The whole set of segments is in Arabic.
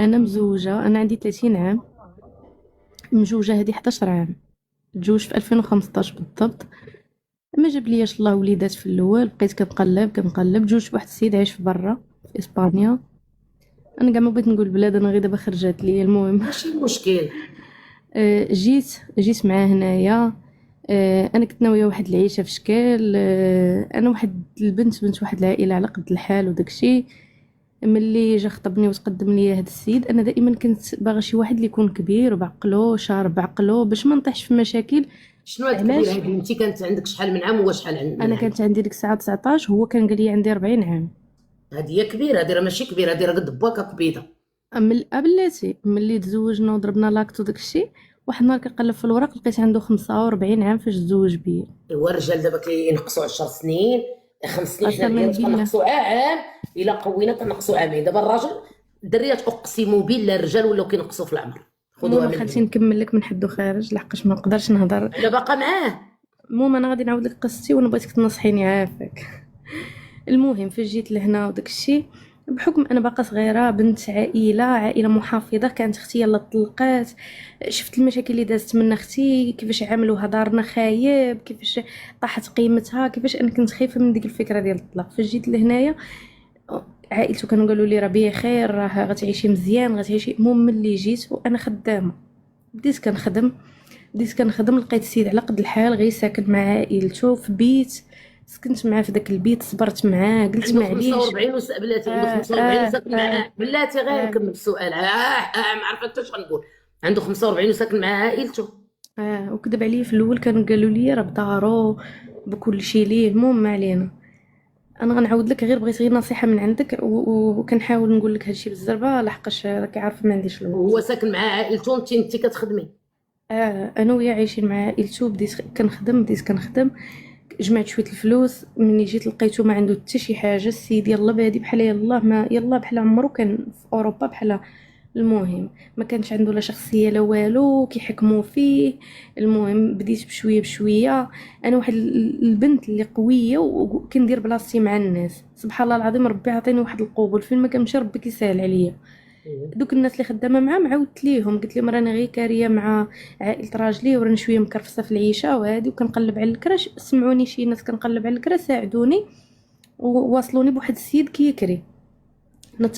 انا مزوجه، انا عندي 30 عام. مزوجه هذه 11 عام. تزوجت في 2015 بالضبط. ما جاب لياش الله وليدات في الاول، بقيت كنقلب تزوجت بواحد السيد عايش في برا في اسبانيا. انا كاع ما بغيت نقول بلاد، انا غير دابا خرجت لي المهم. ماشي المشكل. جيت معاه هنايا. انا كنت ناويه واحد العيشه في شكال. انا واحد البنت بنت واحد العائله على قد الحال وداكشي. ملي جا خطبني وتقدم لي هذا السيد، انا دائما كنت باغا شي واحد اللي يكون كبير وبعقلو شارب بعقلو باش ما نطيحش في مشاكل. شنو هاد الكبيره علاش؟ هادي؟ انت كانت عندك شحال من عام هو شحال من انا عام؟ كانت عندي ديك الساعه 19، هو كان قال لي عندي 40 عام. هادي هي كبيره، هادي راه ماشي كبيره، هادي راه قد بواكا كبيده. من بلاتي ملي تزوجنا وضربنا لاكتو داكشي، واحد النهار كنقلب في الوراق لقيت عنده 45 عام فاش تزوج بيا. ايوا الرجال دابا كينقصوا 10 سنين، 5 سنين. حنا قسما البنات بالله. كنقصوا عام، الا قوينا كنقصوا عامين. دابا الراجل، الدريات اقسم بالله الرجال ولاو كينقصوا في العمر. خذوها المهم خلتي مني. نكمل لك من حد خارج لحقاش ما نقدرش نهضر. انا باقا معاه. المهم انا غادي نعاود لك قصتي وانا بغيتك تنصحيني عافاك. المهم فاش جيت لهنا وداك الشيء، بحكم انا باقا صغيره بنت عائله محافظه، كانت اختي يلا طلقات. شفت المشاكل اللي دازت من اختي، كيفاش عاملوها دارنا خايب، كيفاش طاحت قيمتها، كيفاش انا كنت خايفه من ديك الفكره ديال الطلاق. فاش جيت لهنايا عائلته كانوا قالوا لي راه بخير، راه غتعيشي مزيان غتعيشي. المهم ملي جيت وانا خدامه، بديت كنخدم لقيت السيد على قد الحال غير ساكن مع عائلته في بيت. سكنت معاه في داك البيت، صبرت معاه قلت عنده معليش. 45 بلاتي عنده اه 45 اه وساكن اه مع بلاتي. غير اه نكمل السؤال. ما عرفت حتى اش غنقول. عنده 45 وساكن مع عائلته. وكذب عليا في الاول، كانوا قالوا لي راه بدارو بكل شيء ليه. المهم ما علينا. انا غنعاود لك، غير بغيت غير نصيحه من عندك وكنحاول نقول لك هادشي بالزربه لحقاش راكي عارفه ما عنديش وهو الوقت. ساكن مع عائلته، انت كتخدمي. انا وياه عايشين مع عائلته. بديت كنخدم. جمعت شويه الفلوس. مني جيت لقيته ما عنده حتى شي حاجه السيد، يلا بادي بحال يلا ما يلا بحال عمرو كان في اوروبا بحال. المهم ما كانش عنده لا شخصيه لا والو كيحكموا فيه. المهم بديت بشويه بشويه. انا واحد البنت اللي قويه وكندير بلاصتي مع الناس، سبحان الله العظيم ربي عطيني واحد القبول فين ما كنمشي، ربي كيسهل عليا. دوك الناس اللي خدامه معاهم عاودت ليهم قلت لهم راني غير كاريه مع عائله راجلي وراني شويه مكرفسه في العيشه وهادي وكنقلب على الكراش، سمعوني شي ناس كنقلب على الكرا ساعدوني وواصلوني بواحد السيد كيكري.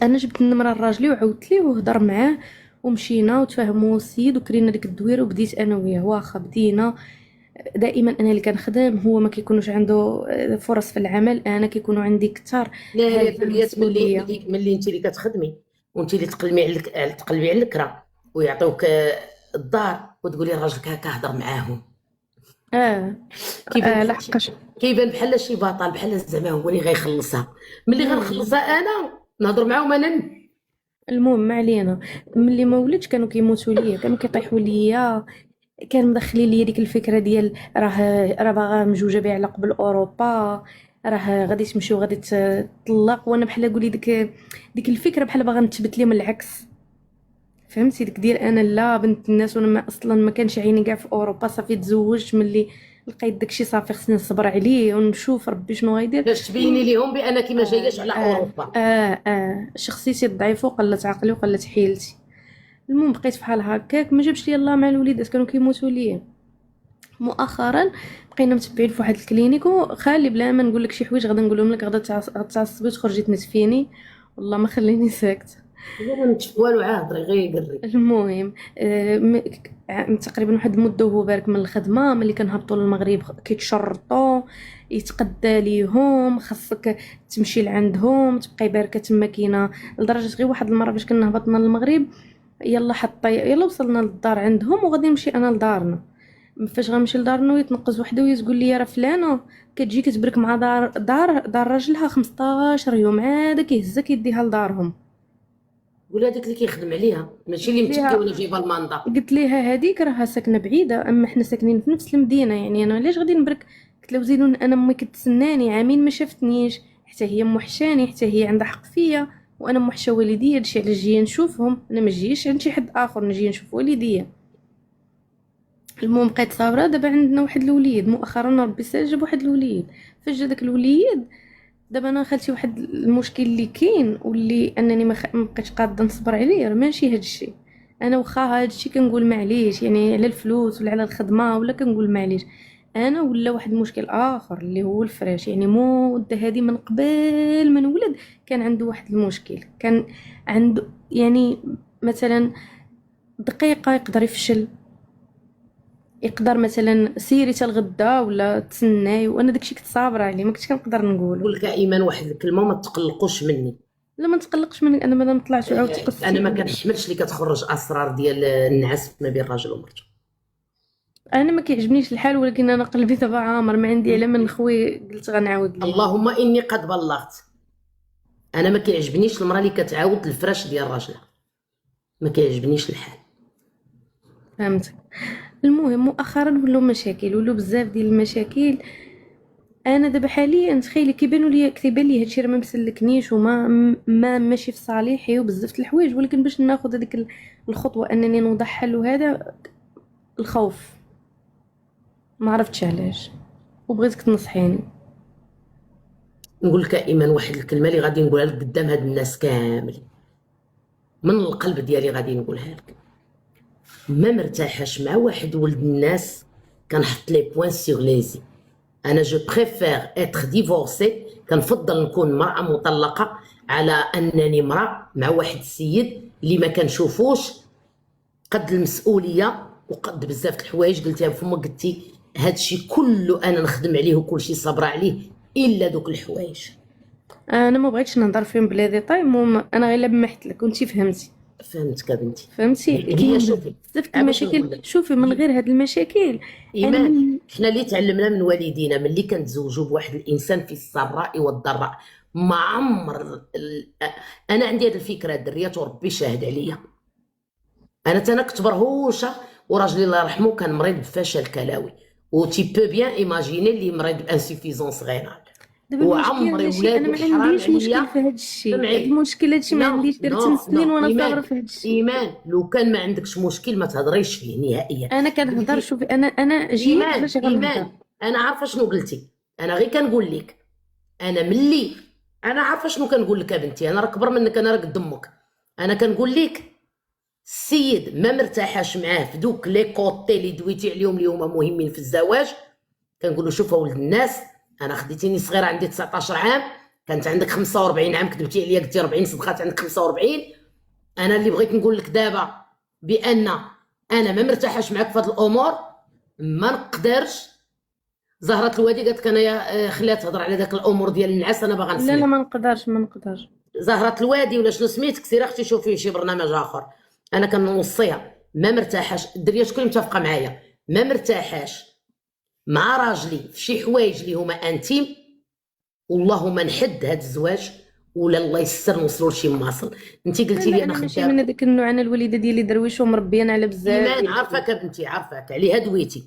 انا جبت النمره لراجلي وعاودت ليه وهضر معاه ومشينا وتفاهموا السيد وكرينا ديك الدويره وبديت انا وياه واخا بدينا. دائما انا اللي كنخدم، هو ما كيكونوش عنده فرص في العمل، انا كيكونوا عندي كتار. لا لا هذه الدريات، ملي المسؤوليه. ملي انت اللي كتخدمي وانت اللي تقلبي على الكرا ويعطيوك الدار وتقولي لراجلك هكا هضر معاهم. اه كيبان بحال لحقاش. كيبان بحال شي بطل، بحال زعما هو اللي غيخلصها. ملي غنخلصها انا نهضر معاهم انا. المهم ما علينا. ملي ما ولدتش كانوا كيموتوا ليا، كانوا كيطيحوا ليا. كان مدخلين ليا ديك الفكره ديال راه باغا مجوجه بها على قبل اوروبا، راه غادي تمشي وغادي تطلق. وانا بحال قولي ديك الفكره بحال باغا نثبت لهم العكس. فهمتي ديك ديال انا لا بنت الناس، وانا ما اصلا ما كانش عيني كاع في اوروبا، صافي تزوجت ملي لقيت داكشي صافي خصني نصبر عليه ونشوف ربي شنو غيدير. باش تبيني ليهم بانك ما جاياش على اوروبا. شخصيتي ضعيفه وقلت عقلي وقلت حيلتي. المهم بقيت بحال هكاك، ما جابش لي الله مع الوليدات كانوا كيموتوا ليا. مؤخرا بقينا متبعين في واحد الكلينيك وخالي بلا ما نقول لك شي حوايج غادا نقولهم لك غادا تعصبي وتخرجي تنتفيني. والله ما خليني ساكت. هو ما نتف والو، عاهضري غير قري. المهم تقريبا واحد المده وهو بارك من الخدمه، ملي كنهبطوا للمغرب كيتشرطوا يتقدى ليهم، خاصك تمشي لعندهم تبقاي باركه تما كاينه. لدرجه غير واحد المره فاش كنا هبطنا للمغرب، يلا حطي يلا وصلنا للدار عندهم وغادي نمشي انا لدارنا. فاش غنمشي لدارنا ويتنقز وحده ويتقول لي راه فلانه كتجي كتبرك مع دار راجلها 15 يوم عاد كيهزك يديها لدارهم. ولا داك اللي كيخدم عليها ماشي اللي قلت متكي ليها ولا جايبه الماندا. قلت ليها هذيك راها ساكنه بعيده، اما حنا ساكنين في نفس المدينه، يعني انا علاش غادي نبرك. قلت لها وزيدون انا امي كتسناني عامين ما شافتنيش، حتى هي موحشاني، حتى هي عندها حق فيا، وانا موحشه والديا. هادشي علاش جايه نشوفهم، انا ما جيش عند شي حد اخر، نجي نشوف والديا. المهم بقيت صابره. دابا عندنا واحد الوليد مؤخرا، ربي سال جاب واحد الوليد. فاش جا داك الوليد دابا انا خالتي واحد المشكل اللي كاين واللي انني ما بقيتش قاده نصبر عليه، راه ماشي هاد الشيء. انا واخا هاد الشيء كنقول معليش يعني على الفلوس ولا على الخدمه ولا كنقول معليش، انا ولا واحد المشكل اخر اللي هو الفراش. يعني مده هذه من قبل ما نولد كان عنده واحد المشكل، كان عنده يعني مثلا دقيقه يقدر يفشل، يقدر مثلا سيري حتى الغدا ولا تسناي، وانا داكشي كنت صابره عليه ما كنتش كنقدر نقوله. نقول لك ايمان واحد الكلمه وما تقلقوش مني. لا ما نتقلقش منك، انا مادام طلعت وعاود تقصتي. انا ما كنحملش اللي كتخرج اسرار ديال النعاس ما بين الراجل ومرته. انا ما كيعجبنيش الحال، ولكن انا قلبي دابا عامر، ما عندي على من خوي قلت غنعاود ليه. اللهم اني قد بلغت. انا ما كيعجبنيش المراه اللي كتعاود الفراش ديال راجلها، ما كيعجبنيش الحال. فهمتك. المهم مؤخرا ولاو مشاكل، ولاو بزاف ديال المشاكل. انا دابا حاليا تخيلي كيبان لي هادشي راه ما مسلكنيش وما ماشي في صالحي وبزاف د الحوايج، ولكن باش ناخذ هذيك الخطوه انني نوضع حل، وهذا الخوف ما عرفتش علاش، وبغيتك تنصحيني. نقول لك ايمان واحد الكلمه اللي غادي نقولها لك قدام هاد الناس كامل من القلب ديالي، غادي نقولها لك. ما مرتاحاش مع واحد ولد الناس كنحط لي بوين سيغ ليزي. انا جو بريفير اتر ديفورسي، كنفضل نكون مرأة مطلقة على انني مرأة مع واحد السيد اللي ما كنشوفوش قد المسؤولية وقد بزاف الحوايج قلتيها بفمك. قلتي هادشي كله انا نخدم عليه وكلشي صابره عليه الا دوك الحوايج. انا ما بغيتش نهضر فيهم بلا ديطاي، المهم انا غير لمحت لك وانتي فهمتي. فهمتك بنتي. فهمتي هي كاين شوفي بزاف د باش نقول المشاكل. لك شوفي من غير هاد المشاكل انا ايمان، حنا اللي تعلمنا من والدينا ملي كنتزوجوا بواحد الانسان في السراء والضراء ما عمر انا عندي هاد الفكره الدريات وربي شاهد عليا. انا تانا كنت مرهوشه وراجلي الله يرحمه كان مريض بفشل كلوي، و تي بو بيان ايماجيني اللي مريض بانسيفيزونس غينال. دابا المشكل وعمري ماشي انا ولادي ما حرام عنديش مشكل عليا. في هاد الشيء، هاد سمعي، المشكل هادشي ما عنديش، درت 8 سنين وانا صابره ايمان، في هاد الشيء. ايمان لو كان ما عندكش مشكل ما تهضريش فيه نهائيا. انا كنهضر، قلتي شوفي انا جيت ايمان، باش غنهضر. ايمان انا عارفه شنو قلتي، انا غير كنقول لك. انا ملي انا عارفه شنو كنقول لك يا بنتي، انا راه كبر منك، انا راه قد امك. انا كنقول لك السيد ما مرتاحاش معاه في دوك لي كوتي اللي دويتي عليهم اللي هما مهمين في الزواج. كنقول له شوف ولد الناس، انا خديتيني صغيره عندي 19 عام، كانت عندك 45 عام كذبتي عليا قلتي 40 صدقات عندك 45. انا اللي بغيت نقول لك دابا بان انا ما مرتاحاش معاك في هاد الامور، ما نقدرش. زهرة الوادي قالت لك انايا خليها تهضر على داك الامور ديال النعاس، انا باغا نسمع. لا ما نقدرش ما نقدرش. زهرة الوادي ولا شنو سميتك، سيري اختي شوفي شي برنامج اخر. انا كنوصيها ما مرتاحاش، الدريه شكون متفقه معايا، ما مرتاحاش مع راجلي في شي حوايج اللي هما انتيم، والله ما نحد هاد الزواج ولا الله يسر نوصلوا لشي مواصل. انت قلتي لي انا ماشي خدام. من هذاك النوع، انا الوالده ديالي درويش ومربيان على بزاف. ايمان عارفاك بنتي، عارفاك عليها دويتي،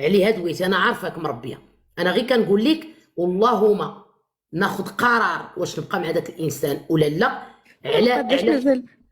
عليها دويتي، انا عارفاك مربيه. انا غير كنقول لك اللهم ناخذ قرار واش نبقى مع داك الانسان ولا لا.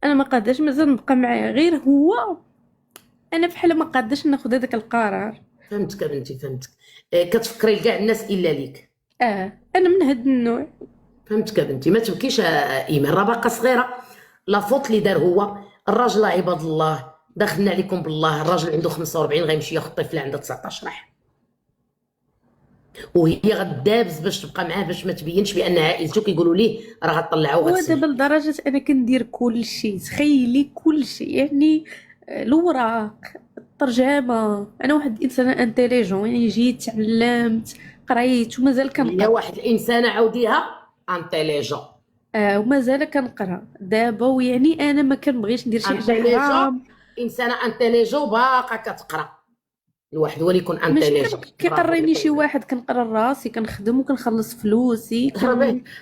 انا ما قاداش مازال نبقى معاه، غير هو انا بحال ما قاداش ناخذ هذاك القرار. فهمتك بنتي فهمتك. كتفكري لكاع الناس الا ليك. انا من هاد النوع. فهمتك بنتي، ما تبكيش ايمان، راه باقا صغيره. لا فوت اللي دار هو الراجل، عباد الله داخلنا عليكم بالله، الراجل عنده 45 غيمشي ياخذ طفله عندها 19 عام، وهي غدابز باش تبقى معاه باش ما تبينش بان عائلته كيقولوا ليه راه غطلعوا ودابا لدرجه انا كندير كل شيء، تخيلي كل شيء، يعني الوراق، الترجمه. انا واحد الانسان انتيليجون، يعني جيت تعلمت قريت ومازال كنقرا. هي واحد الانسانه عاوديها انتيليجون. ومازال كنقرا دابا، ويعني انا ما كنبغيش ندير شي حاجه حرام. انسانه انتيليجون باقا كتقرا. الواحد هو اللي يكون انتيليجون كيقريني شي واحد كنقرا راسي، كنخدم وكنخلص فلوسي.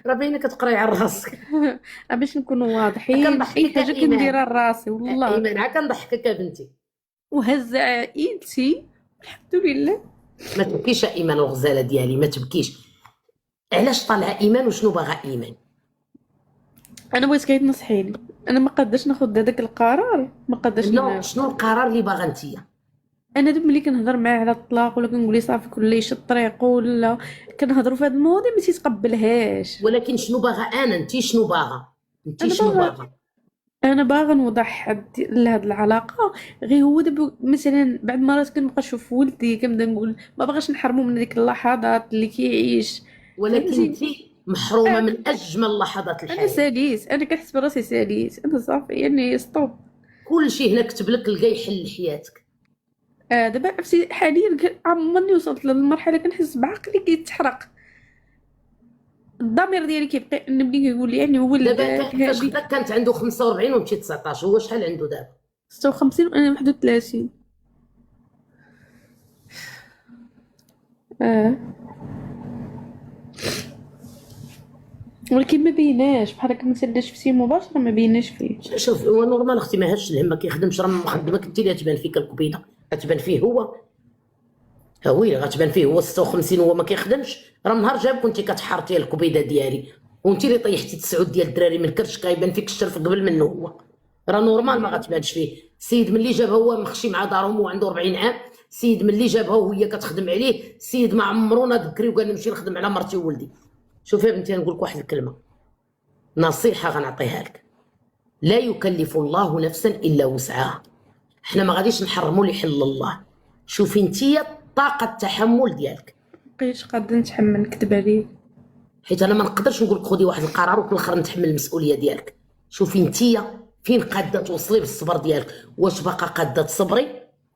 راه باينه كتقراي على راسك. باش نكونوا واضحين، اي حاجه كنديرها لراسي والله. ايمان عا كنضحكك يا بنتي، وهز عائلتي الحمد لله. ما تبكيش يا ايمان، الغزاله ديالي ما تبكيش. علاش طالعه ايمان وشنو باغا ايمان؟ انا بغيت تنصحيني، انا ما قاداش ناخذ هذاك القرار، ما قاداش. شنو القرار اللي باغا نتيا؟ انا دابا ملي كنهضر معاه على الطلاق ولا كنقول ليه صافي كل يشد الطريق ولا كنهضروا في هذه المواضيع ما تيتقبلهاش. ولكن شنو باغا انا؟ انت شنو باغا؟ انت انا شنو باغا باغا؟ انا باغا نوضح حد لهاد العلاقه. غير هو دابا مثلا بعد مرات كنبقى نشوف ولدي كنبدا نقول ما باغاش نحرمو من ديك اللحظات اللي كيعيش. ولكن انت فهمتي؟ محرومه من اجمل لحظات انا الحياه. ساليت، انا كنحس براسي ساليت، انا صافي يعني ستوب. كل شيء هنا كتب لك لقى يحل حياتك. دابا عرفتي حاليا عمرني وصلت للمرحله كنحس بعقلي كيتحرق، الضمير ديالي كيبقى ملي كيقول لي يعني دابا ولدك فاش هادي. خداك كانت عنده 45 وانت 19، هو شحال عنده دابا؟ 56 وانا 31. اه ولكن ما بيناش بحال هكا، ما سداش في سي مباشره، ما بيناش فيه. شوف هو نورمال اختي، ما هادش الهم، ما كيخدمش، راه مخدمك انت اللي غتبان فيك القبيله، غتبان فيه هو. ها هي غتبان فيه هو 56 وهو ما كيخدمش، راه من نهار جاب كنتي كتحارتي القبيله ديالي وانت اللي طيحتي 9 ديال الدراري من الكرش، كيبان فيك الشرف قبل منه هو. راه نورمال ما غتبانش فيه. السيد ملي جابها هو مخشي مع دارهم وعنده 40 عام، السيد ملي جابها وهي كتخدم عليه، السيد ما عمرو ناض بكري وقال نمشي نخدم على مرتي وولدي. شوفي يا بنتي نقول لك واحد الكلمه، نصيحه غنعطيها لك، لا يكلف الله نفسا الا وسعها. حنا ما غاديش نحرموا اللي يحل الله. شوفي انتيا طاقه التحمل ديالك، مبقيتش قادة نتحمل، نكذب عليك. حيت انا ما نقدرش نقول لك خدي واحد القرار وفي الاخر نتحمل المسؤوليه ديالك. شوفي انتيا فين قاده توصلي بالصبر ديالك، واش باقا قاده تصبري،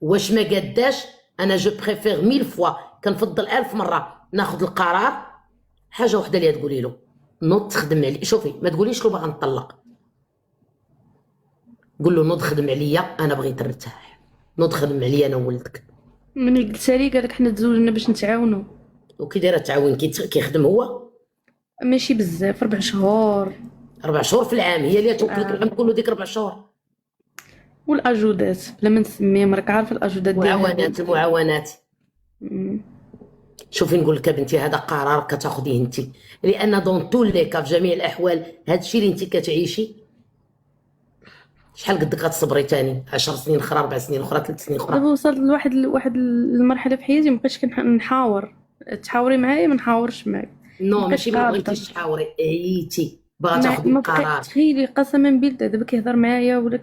واش ما قاداش. انا جو بريفير 1000 فوا، كنفضل 1000 مره ناخذ القرار. حاجه وحده اللي تقولي له نوض تخدم علي. شوفي ما تقوليش له باغا نطلق، قول له نوض خدم عليا، انا بغيت نرتاح، نوض خدم عليا انا وولدك. ملي قلت لي قالك حنا تزوجنا باش نتعاونوا. وكي دايره تعاون كيخدم هو ماشي بزاف، 4 شهور. 4 شهور في العام، هي اللي توكلك العام كله ديك 4 شهور. والاجودات بلا ما نسميهم، راك عارف الاجودات معاونات المعاونات. مم. شوفي نقول لك بنتي، هذا قرار كتاخذيه انت، لان دون تو لي كا في جميع الاحوال هذا الشيء اللي انت كتعيشي شحال قدك غتصبري تاني؟ 10 سنين اخرى، 4 سنين اخرى، 3 سنين اخرى. دابا وصلت لواحد المرحله في حياتي مابقيتش نحاور. تحاوري معايا ما نحاورش معاك. نو مابقيتش ماشي ما قادة. بغيتيش تحاوري، عييتي باغا تاخذي ما القرار. بقيت تخيلي قسما بالله دابا كيهضر معايا ولا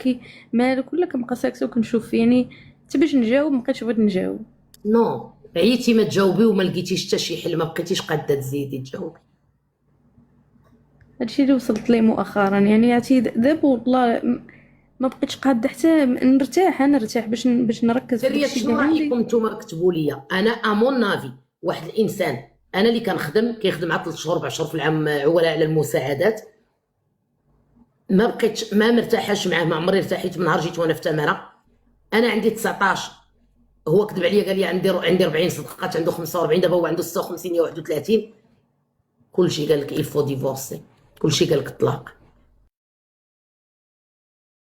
مالك ولا كنبقى ساكته وكنشوف يعني حتى باش نجاوب مابقيتش بغيت نجاوب. نو عييتي ما تجاوبي وما لقيتيش حتى شي حل، ما بقيتيش قاده تزيدي تجاوبي. هادشي اللي وصلت ليه مؤخرا يعني عرفتي دابا والله ما بقيتش قاده حتى نرتاح. انا نرتاح باش نركز في سيريا داكشي شنو اللي عندي. رايكم نتوما كتبوا لي؟ انا امون نافي واحد الانسان، انا اللي كيخدم مع 3 شهور 4 شهور في العام عوله على المساعدات، ما بقيتش ما مرتاحاش معاه، ما عمري ارتحيت من نهار جيت وانا في تماره. انا عندي 19، هو كذب عليا قال لي عندي 40 صدقات، عنده 45، دابا هو عنده 56 يا 31. كلشي قال لك يفو ديفورسي، كلشي قال لك الطلاق.